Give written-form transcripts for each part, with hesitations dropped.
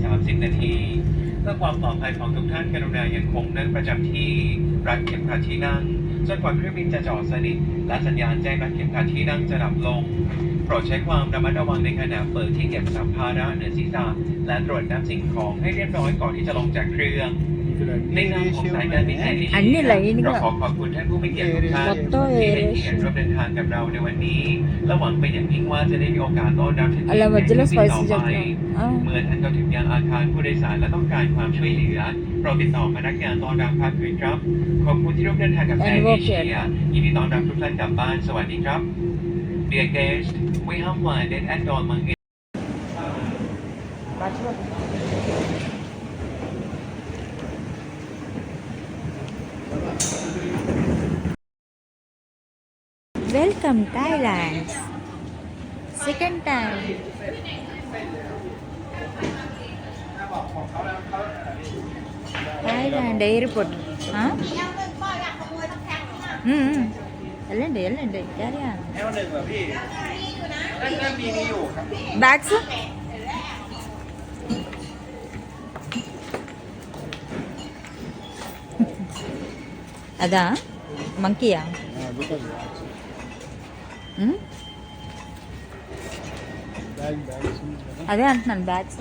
30 นาทีเพื่อความปลอดภัยของทุกท่านกรุณายังคงนั่งประจำที่รัดเข็มขัดที่นั่งจนกว่าเครื่องบินจะจอดสนิทและสัญญาณแจ้งรัดเข็มขัดที่นั่งจะดับลงโปรดใช้ความระมัดระวังในขณะเปิดที่เก็บสัมภาระเหนือศีรษะและตรวจนับสิ่งของให้เรียบร้อยก่อนที่จะลงจากเครื่องในนามของสายการบินแห่งเอเชียเราขอขอบคุณท่านผู้มีเกียรติทุกท่านที่ให้เกียรติร่วมเดินทางกับเราในวันนี้และหวังเป็นอย่างยิ่งว่าจะได้มีโอกาสต้อนรับท่านที่ในที่ต่อไปเมื่อท่านเข้าถึงยังอาคารผู้โดยสารและต้องการความช่วยเหลือโปรดติดต่อพนักงานต้อนรับภาคพื้นครับขอบคุณที่ร่วมเดินทางกับแอร์เอเชียยินดีต้อนรับทุกท่านกลับบ้านสวัสดีครับ Dear guests, we have landed at Dortmund. Welcome Thailand. Second time. Thailand airport. Huh? వెళ్ళండి carry on bags అదా మంకీయా అదే అంటున్నాను bags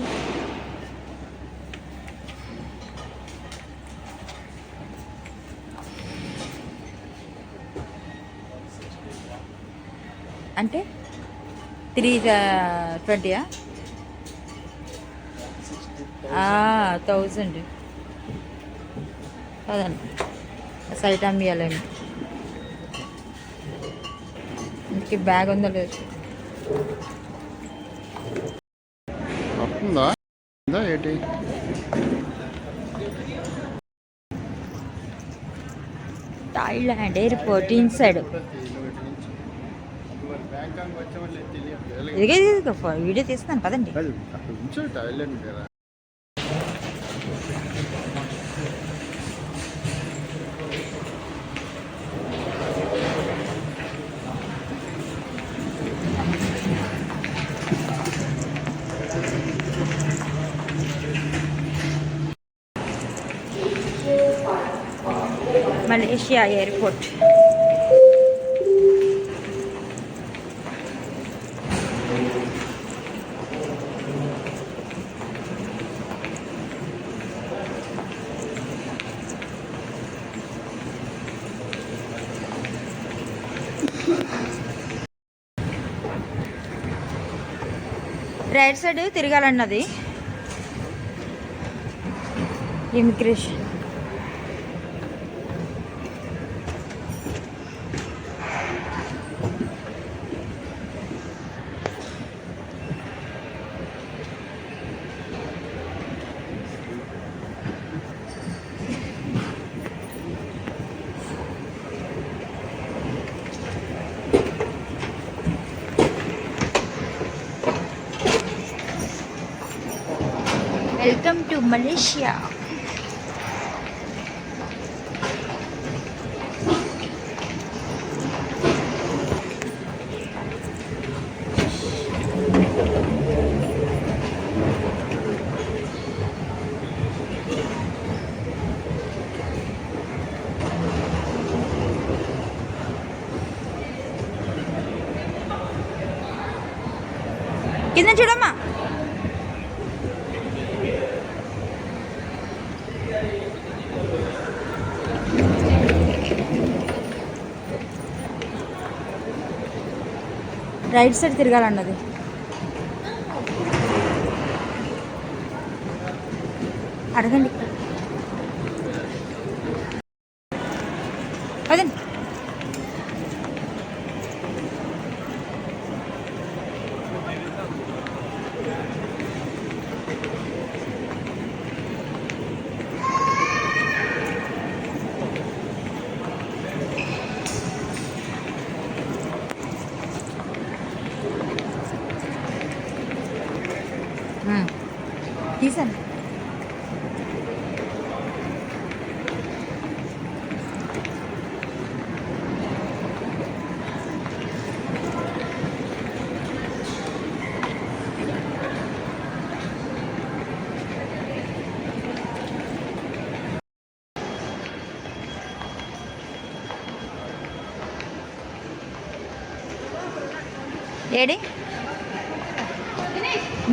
అంటే 320 1000 కాదండి సైట్ అమ్మియాలండి ఇంటికి బ్యాగ్ ఉందో లేదు ఏంటి థాయిలాండ్ ఎయిర్పోర్ట్ ఇన్సైడ్ ఇదిగే వీడియో తీస్తున్నాను పదండి మలేషియా ఎయిర్పోర్ట్ రైట్ సైడ్ తిరగాలన్నది ఇమిగ్రేషన్ వెల్కమ్ టు మలేషియా కింద చూడమ్మా రైట్ సైడ్ తిరగాలన్నది అడగండి అదండి తీసాను ఏడి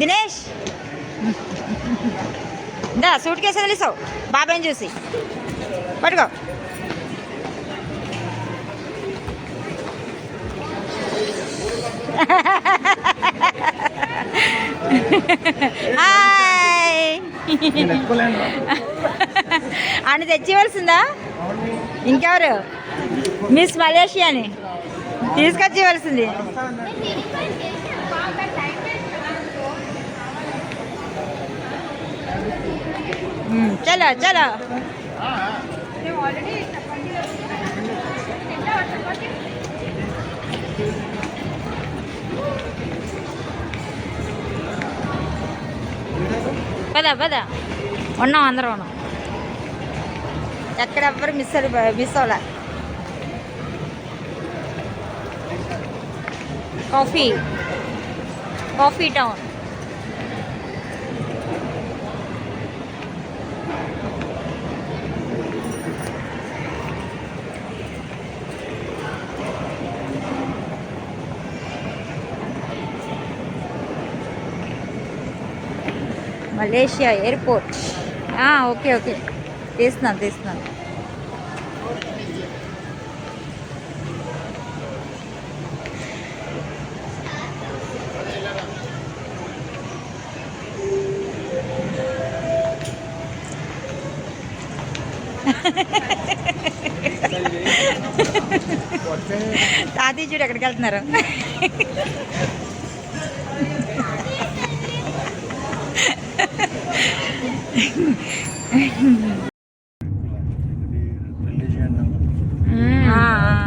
దినేష్ దా సూట్ కేసు వదిలేసావు బాబాయ్ని చూసి పట్టుకో. హాయ్ అని తెచ్చివలసిందా ఇంకెవరు మిస్ మలేషియాని తీసుకొచ్చి ఇవ్వాల్సింది. చలో చలో పద పద ఉన్నాం అందరం ఉన్నాం ఎక్కడెవ్వరు మిస్ అవ్వలే. Coffee town Malaysia airport. Okay okay తీస్తున్నాను. తాతయ్య చూడు ఎక్కడికి వెళ్తున్నారు.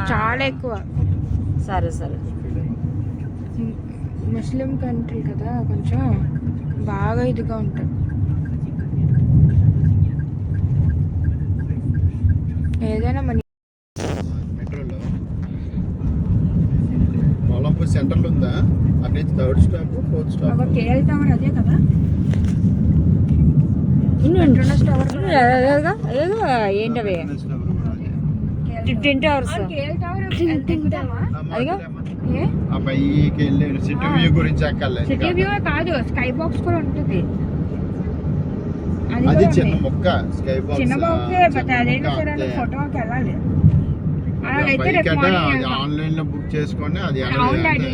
చాలా ఎక్కువ. సరే ముస్లిం కంట్రీ కదా కొంచెం బాగా ఇదిగా ఉంటుంది. ఏదైనా మన మెట్రోలో కొలంబస్ సెంటర్లో ఉందా, అక్కడ నుంచి 3rd stop 4th stop KL tower అదే కదా. ఏంటవి ట్విన్ టవర్స్. కేఎల్ టవర్ అదిగా ఆ పైకి వెళ్ళి సిటీ వ్యూ గురించి ఎక్కర్లేదు. సిటీ వ్యూ కాదు, స్కై బాక్స్ కూడా ఉంటుంది. అది చిన్న మొక్క స్కై బాక్స్ చిన్న బాక్స్ అదైనా సరే ఫోటోకి వెళ్ళాలి. ఆన్లైన్ లో బుక్ చేసుకొని అది అవును డాడీ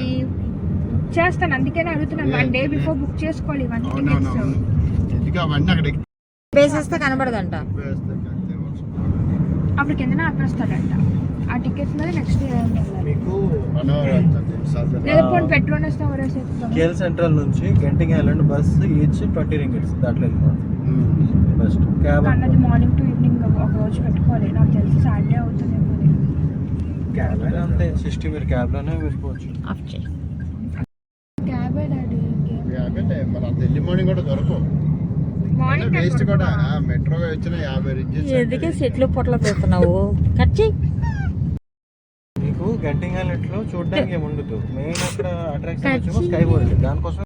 బుక్ చేస్తాను, అందుకనే అడుగుతున్నాను. 1 day before బుక్ చేసుకోవాలి ఇవన్నీ. ఎందుకు అవన్నీ అక్కడ వేసేస్తే కనబడదంట. అప్పుడు కింద ఆపేస్తాడంట. ఆ టికెట్స్ మీద నెక్స్ట్ డే మీకు లేదా పోనీ పెట్రోల్ వస్తే ఎవరేసేస్తాం. కేఎల్ సెంట్రల్ నుంచి గెంటింగ్ ఐలాండ్ బస్ ఈచ్ 20 ringgits దాంట్లో వెళ్ళిపోవాలి. బెస్ట్ క్యాబ్ అన్నది మార్నింగ్ టు ఈవినింగ్ ఒక రోజు పెట్టుకోవాలి. నాకు తెలిసి సాటర్డే అవుతుంది. క్యాబ్ అంతే 60 మీరు క్యాబ్లోనే వెళ్ళిపోవచ్చు. క్యాబే డాడీ మరి అంత ఎర్లీ మార్నింగ్ కూడా దొరకవు. మార్నింగ్ వేస్ట్ కూడా మెట్రో వచ్చిన 50 ringgits. ఎందుకే సెట్లు పొట్ల పెడుతున్నావు? కట్ చేయి. మీకు గెంటింగ్ ఐలాండ్ లో చూడడానికి ఏమి ఉండదు. మెయిన్ అక్కడ అట్రాక్షన్ వచ్చేమో స్కై బోర్డ్. దానికోసం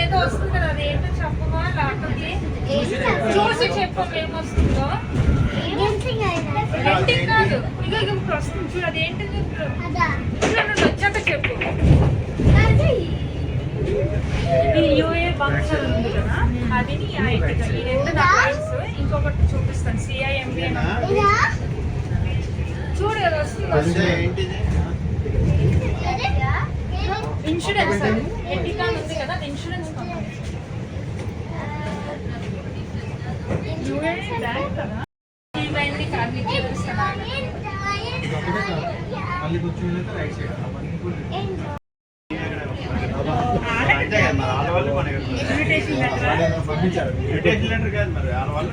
ఏదో వస్తుంది కదా, అదేంటో చెప్పమా లేకపోతే చూసి చెప్పం ఏమొస్తుందో. కాదు ఇక ఇప్పుడు వస్తుంది చూడు, అదేంటిది వచ్చాక చెప్పు. ఇది యూఏ బంక్స్ ఉంది కదా, అది ఇంకొకటి చూపిస్తాను. CIMB చూడు అది వస్తుంది. ఇన్సూరెన్స్ ఎటికాన్ ఉంది కదా, అది ఇన్సూరెన్స్ కంపెనీ. యూఏ బ్యాంక్ కదా. ఇవన్నీ కార్లు చూపిస్తాను. మళ్ళీ కూర్చుని రైట్ సైడ్ ఇన్విటేషన్ ఇరిటేషన్ పంపించారు కాదు మరి వాళ్ళ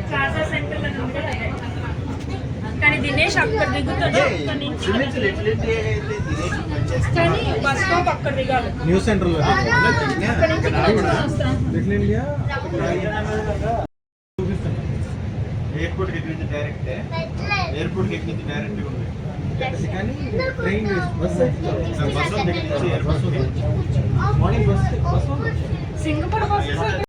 ప్లాజా సెంటర్ అని ఉంటుంది అదే. కానీ దినేష్ అక్కడ దిగుతాడు అక్కడ నుంచి కానీ బస్ స్టాప్ అక్కడ దిగాలి న్యూస్ సెంటర్లో అక్కడ నుంచి వస్తాం లిటిల్ ఇండియా చూపిస్తున్నా ఎయిర్పోర్ట్కి ఎక్కించి డైరెక్ట్ ఎయిర్పోర్ట్కి ఎక్కించి డైరెక్ట్ ఉంది కానీ train bus bus morning bus Singapore buses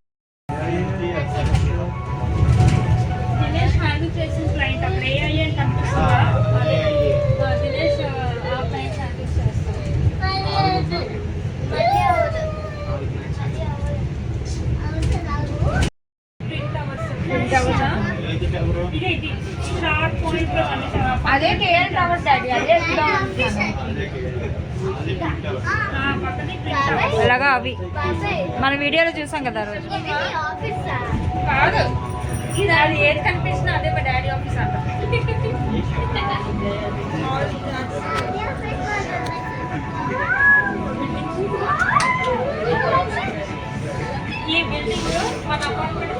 Dinesh handle చేసిన ఫ్లైట్ అక్కడ ఏఐ అని కనిపిస్తుందా అదే దినేష్ ఆ ఫ్లైట్ హ్యాండిల్ చేస్తాడు ట్విన్ టవర్స్ ఇదే ఇది షార్ట్ పాయింట్ లో అదే కేఎల్ టవర్స్ డాడీ అదే పక్కనే ట్విన్ టవర్స్ అలాగా అవి మన వీడియోలో చూసాం కదా ఆ రోజు. కాదు ఇది అది ఏది కనిపించినా అదే మా డాడీ ఆఫీస్ అంట ఈ బిల్డింగ్ మన అపార్ట్మెంట్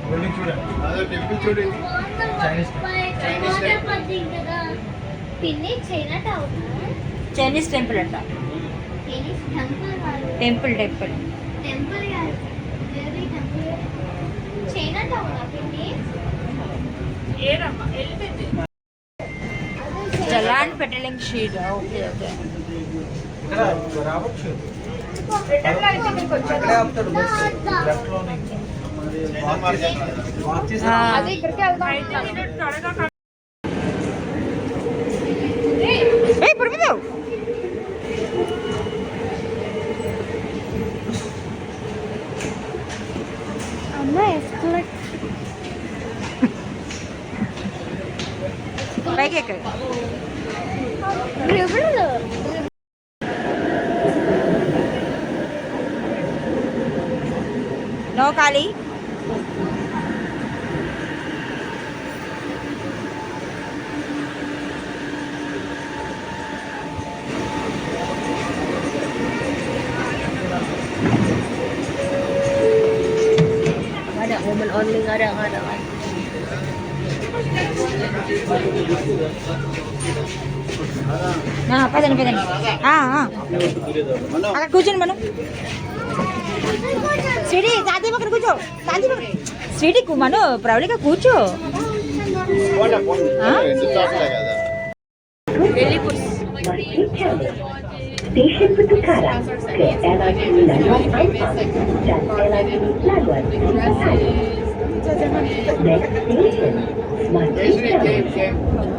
బిల్డింగ్ చూడండి అదే టెంపుల్ చూడండి పిన్ని చైనా టౌన్ చైనీస్ టెంపుల్ అంట. చైనీస్ టెంపుల్ కాదు టెంపుల్ టెంపుల్ టెంపుల్ కాదు వేరే టెంపుల్ చైనా టౌన్ పిన్ని ఏరమ్మా వెళ్ళిపోయింది Jalan patrolling sheet. Okay okay. ఇక్కడ రావచ్చు రిటర్న్ లో అయితే ఇక్కడికి వచ్చాడు అక్కడే ఆపుతాడు బస్సు లెఫ్ట్ లోనే వాక్ చేసి అదే ఇక్కడికి వెళ్దాం అయితే మీరు త్వరగా ఏ పురుగుదు. అమ్మ ఎస్కలేట్ పైకి ఎక్క. రివర్ నో ఖాళీ. ada woman only ada పదండి పదండి. అక్కడ కూర్చోండి మనం. స్వీటీ తాతయ్య పక్కన కూర్చో. తాతయ్య పక్కన స్వీటీ మను ప్రవళిక కూర్చో. ఎందుకు కావట్లే కదా Station Putukara ke LRT Labuan Ampang dan LRT Labuan Ampang. Next station, Masjid Terrace.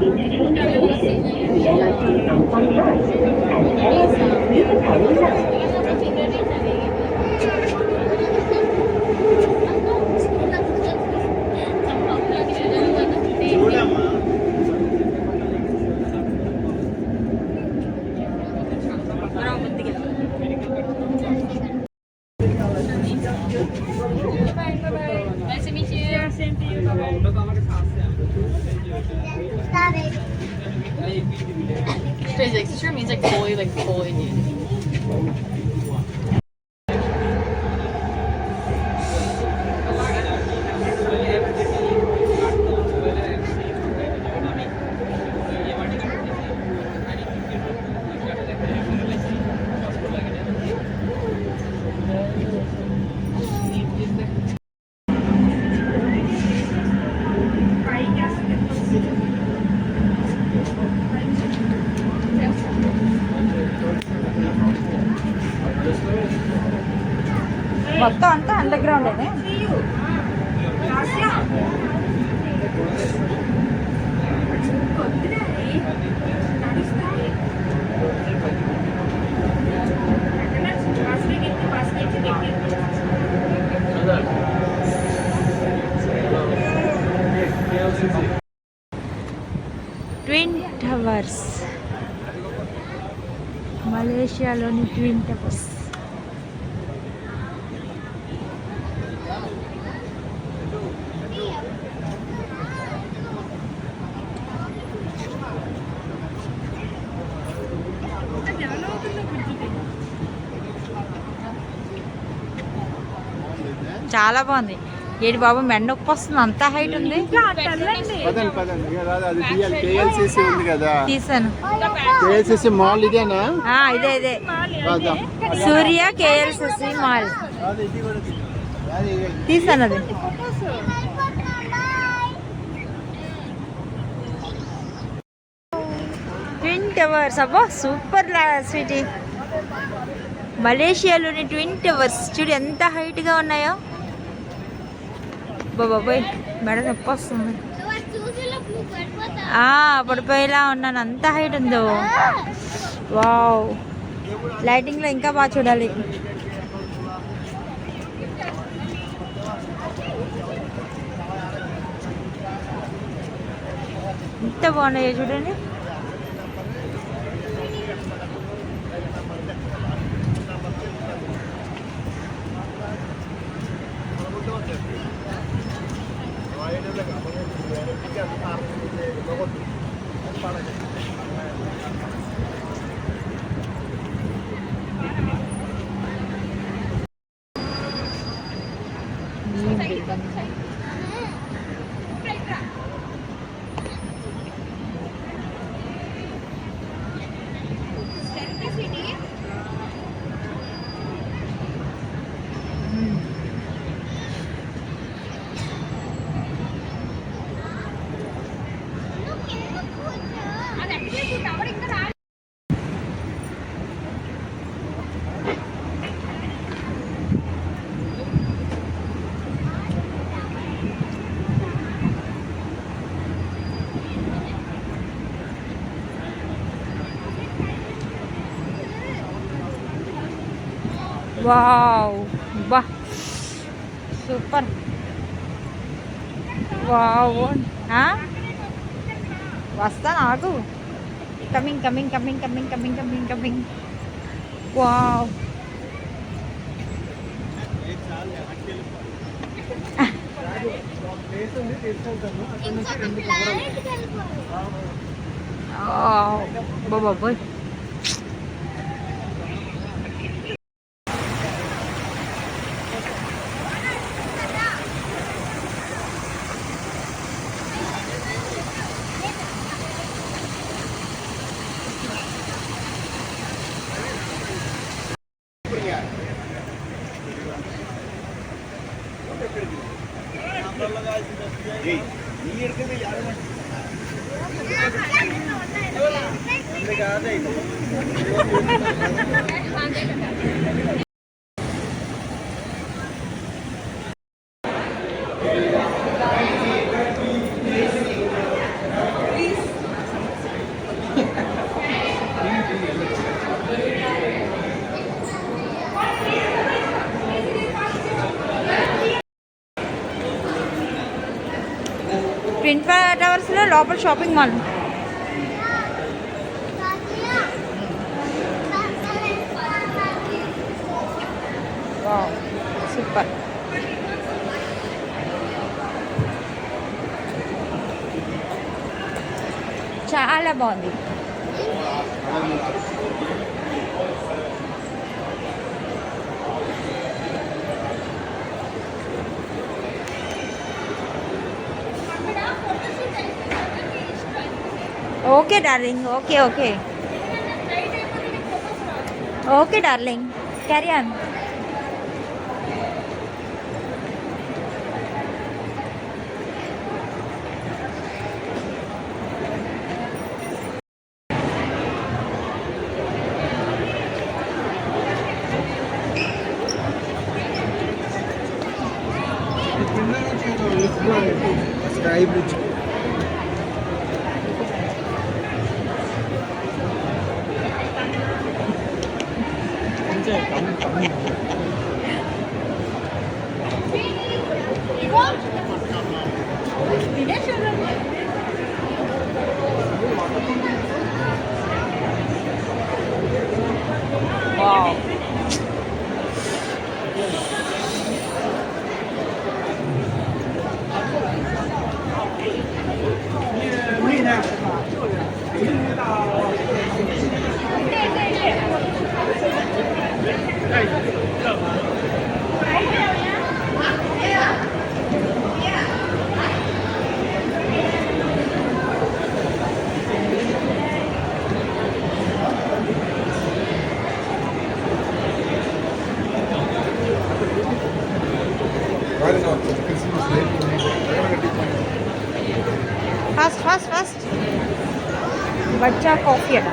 Interchange station, LRT Ampang Line and LRT Putukara Line. చూడమ్మా Nice to meet you. Same to you. Physics sure means like full Indian. మొత్తం అంతా underground అనే. Twin towers, మలేషియాలోని twin towers. Develop అవుతుంది చాలా బాగుంది. ఏడు బాబు మెడ నొప్పి వస్తుంది, అంత హైట్ ఉంది. పదండి పదండి ఇక రాదు, అది తీయాలి. కేఎల్సిసి ఉంది కదా, తీసాను. కేఎల్సిసి మాల్ ఇదేనా? ఇదే ఇదే రాదా? సూర్య కేఎల్సిసి మాల్ అది ఇది కూడా తీయాలి. అది ఇదే. తీసాను. అది ట్విన్ టవర్స్. అబ్బా సూపర్ స్వీటీ. మలేషియాలోని ట్విన్ టవర్స్ చూడు ఎంత హైట్గా ఉన్నాయో. బాబాయ్ మెడ నొప్పి వస్తుంది. పడిపోయేలా ఉన్నాను, అంత హైట్ ఉందో. వావ్, లైటింగ్లో ఇంకా బాగా చూడాలి. ఎంత బాగున్నాయో చూడండి. వావ్, బా సూపర్. వావ్, వస్తాను ఆగు. Coming coming coming coming coming coming coming. Wow, బాబోయ్. ట్విన్ టవర్స్లో లోపల షాపింగ్ మాల్. Wow, super. చాలా బాగుంది. Okay darling, okay okay okay darling, carry on. Sky bridge. Wow, fast fast fast. బచ్చా కాఫీ అట.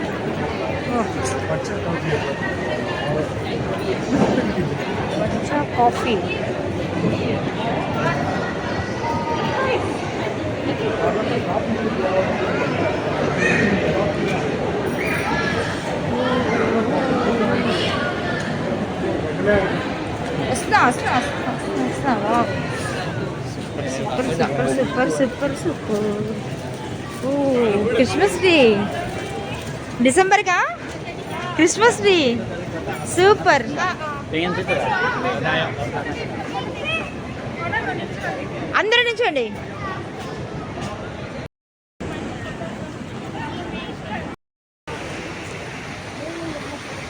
బచ్చా కాఫీ. వస్తున్నా వస్తున్నా వస్తున్నా వస్తున్నా. Super super super super super. Oh Christmas tree డిసెంబర్కా? Christmas tree super. అందరూ నిల్చోండి.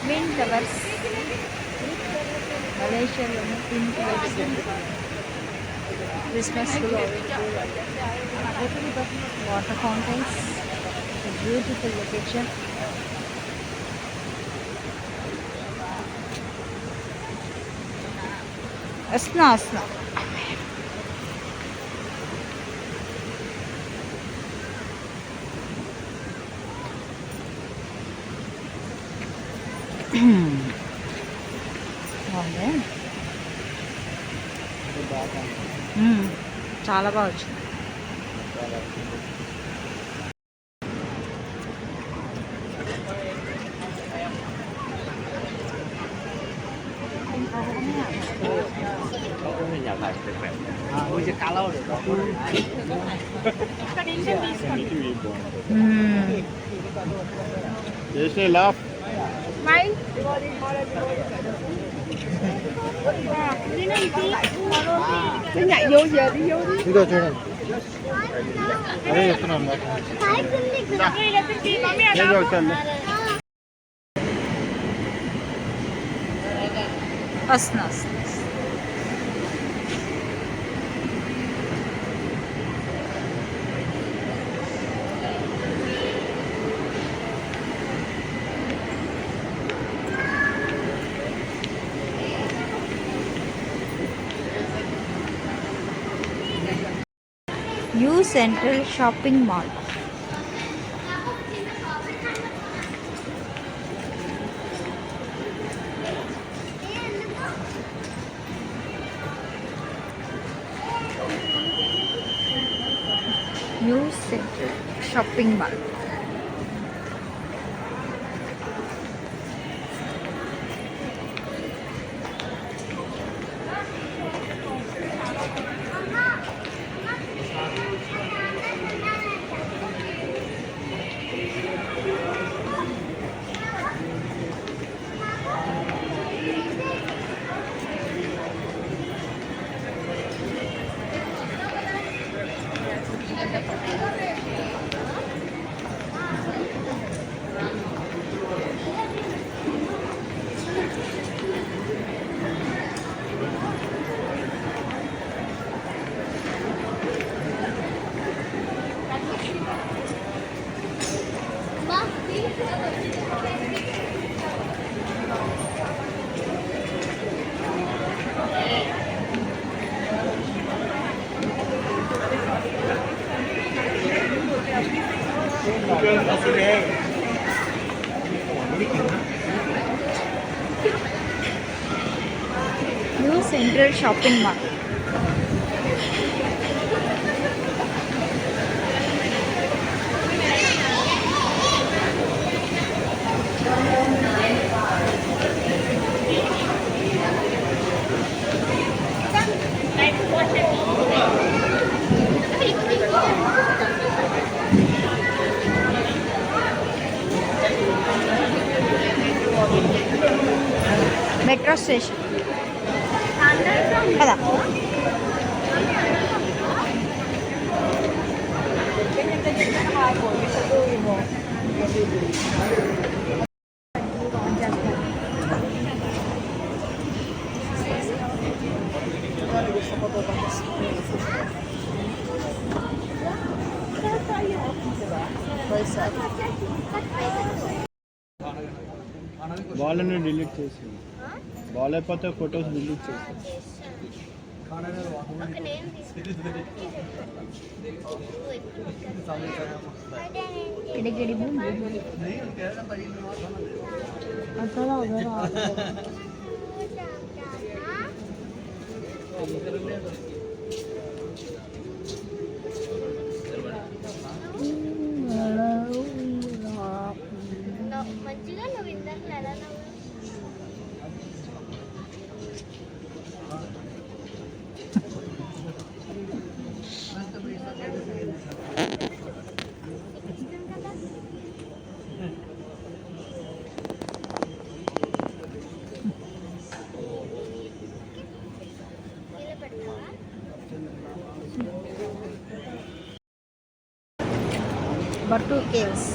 ట్విన్ టవర్స్ మలేషియాలోని twin towers Christmas water fountains, beautiful location. వస్తున్నా వస్తున్నా. బాగుంది. చాలా బాగా వచ్చింది. చేసే లాఫ్ ఇదో చూడండి. అదే చెప్తున్నాను. వస్తున్నా వస్తున్నా. New central shopping mall. New central shopping mall. New central shopping mall. Metro station కదా. వాళ్ళని డిలీట్ చేసి బాగాలేకపోతే ఫొటోస్ డిలీట్ చేసి ఒక నేను కిడికిడి మంచిగా నువ్వు ఇందాక ఎలా నవ్వు ఇలా పెడతావా Batu Caves.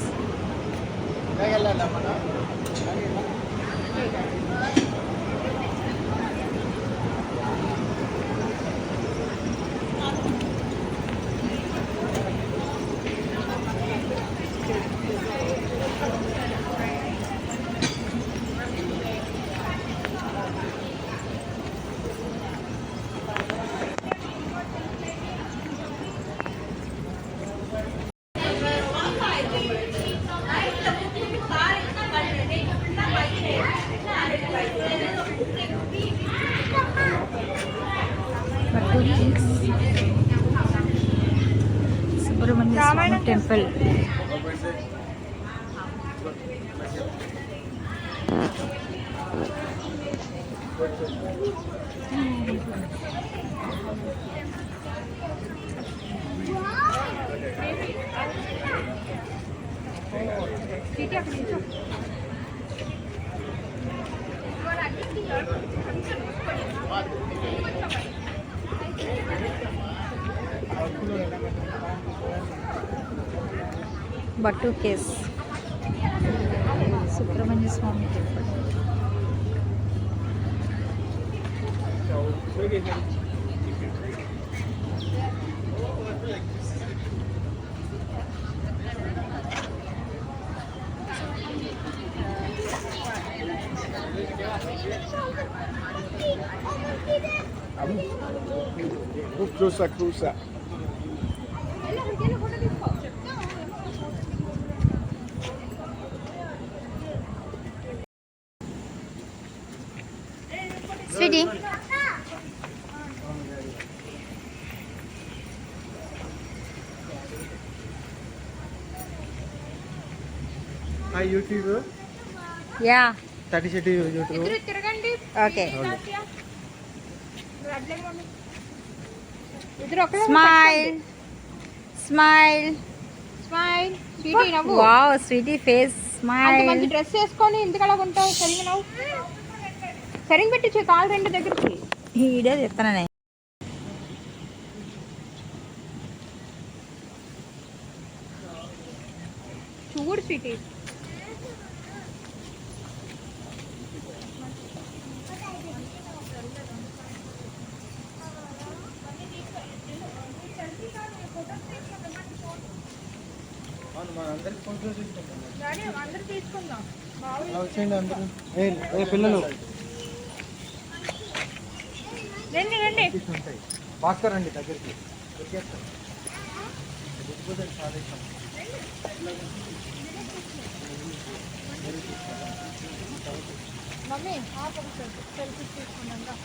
Batu Caves. Subrahmanya Swamy temple. Batu Caves. Subrahmanya Swamy temple. Cruza. Sweetie hi YouTube యా 30 సిటీ యూట్యూబ్. తిరగండి. ఓకే. ఇద్దరు ఒకరే స్మైల్ స్మైల్. స్మైల్. స్వీటీ నవ్వు. వావ్ స్వీటీ ఫేస్ అంత స్మైల్. మంచి డ్రెస్ వేసుకొని ఎందుకు అలా ఉంటావు? సరిగ్గా నవ్వు. సరిగ్గా పెట్టించు కాలు రెండు దగ్గరికి. ఈడే చెప్తానే. చూడు స్వీటీ. అందరికి ఫోన్ తీసుకుంటాం. అందరు తీసుకుందాం. వచ్చేయండి అందరూ. ఏ పిల్లలు రండి రండి. ఉంటాయి. భాస్కర్ అండి దగ్గరికి వచ్చేస్తారు. మమ్మీ సెల్ఫీ తీసుకున్నాం.